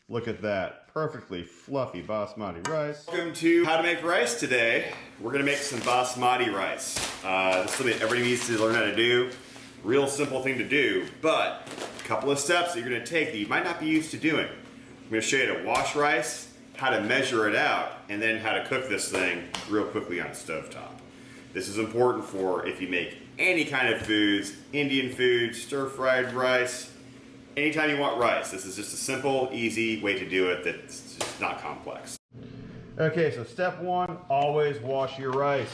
Look at that, perfectly fluffy basmati rice. Welcome to How to Make Rice today. We're gonna make some basmati rice. This is something everybody needs to learn how to do. Real simple thing to do, but a couple of steps that you're gonna take that you might not be used to doing. I'm gonna show you how to wash rice, how to measure it out, and then how to cook this thing real quickly on a stovetop. This is important for if you make any kind of foods, Indian food, stir-fried rice, anytime you want rice. This is just a simple, easy way to do it that's just not complex. Okay, so step one, always wash your rice.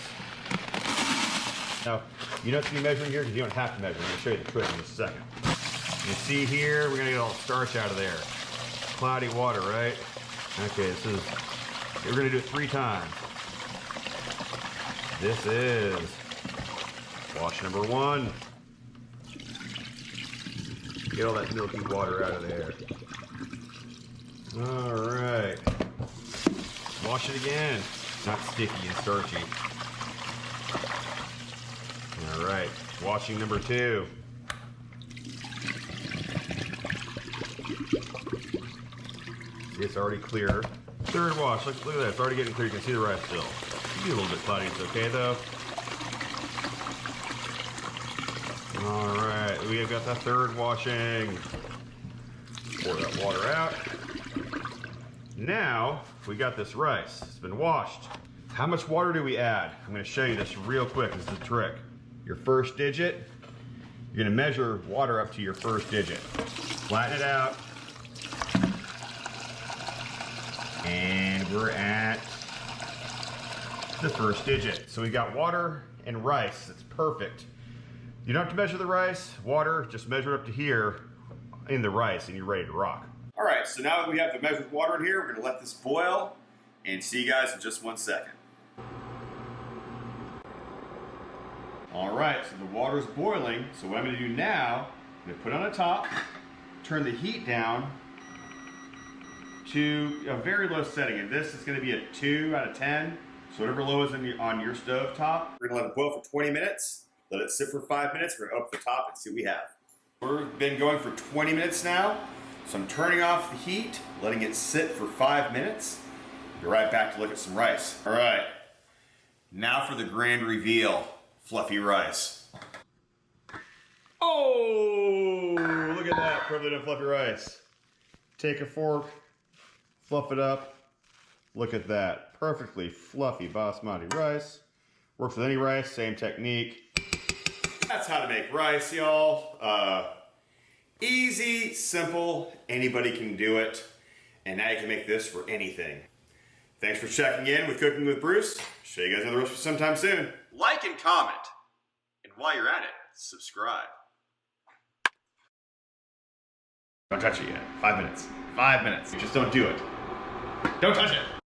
Now, you don't have to be measuring here because you don't have to measure. I'm going to show you the trick in just a second. You see here, we're going to get all the starch out of there. Cloudy water, right? Okay, we're going to do it 3 times. This is wash number 1. Get all that milky water out of there. All right. Wash it again. Not sticky and starchy. All right. Washing number 2. See, it's already clear. 3rd wash. Look at that. It's already getting clear. You can see the rice still. It'll be a little bit cloudy. It's okay though. All right, we have got that 3rd washing. Pour that water out. Now, we got this rice. It's been washed. How much water do we add? I'm gonna show you this real quick. This is the trick. Your first digit, you're gonna measure water up to your first digit. Flatten it out. And we're at the first digit. So we got water and rice. It's perfect. You don't have to measure the rice, water, just measure it up to here in the rice and you're ready to rock. All right, so now that we have the measured water in here, we're gonna let this boil and see you guys in just 1 second. All right, so the water's boiling. So what I'm gonna do now, I'm gonna put it on the top, turn the heat down to a very low setting. And this is gonna be a 2 out of 10. So whatever low is on your stove top. We're gonna let it boil for 20 minutes. Let it sit for 5 minutes. We're gonna open the top and see what we have. We've been going for 20 minutes now. So I'm turning off the heat, letting it sit for 5 minutes. Be right back to look at some rice. All right, now for the grand reveal, fluffy rice. Oh, look at that, perfectly done fluffy rice. Take a fork, fluff it up. Look at that, perfectly fluffy basmati rice. Works with any rice, same technique. That's how to make rice, y'all. Easy, simple, anybody can do it. And now you can make this for anything. Thanks for checking in with Cooking with Bruce. Show you guys another recipe sometime soon. Like and comment. And while you're at it, subscribe. Don't touch it yet. 5 minutes. 5 minutes. Just don't do it. Don't touch it.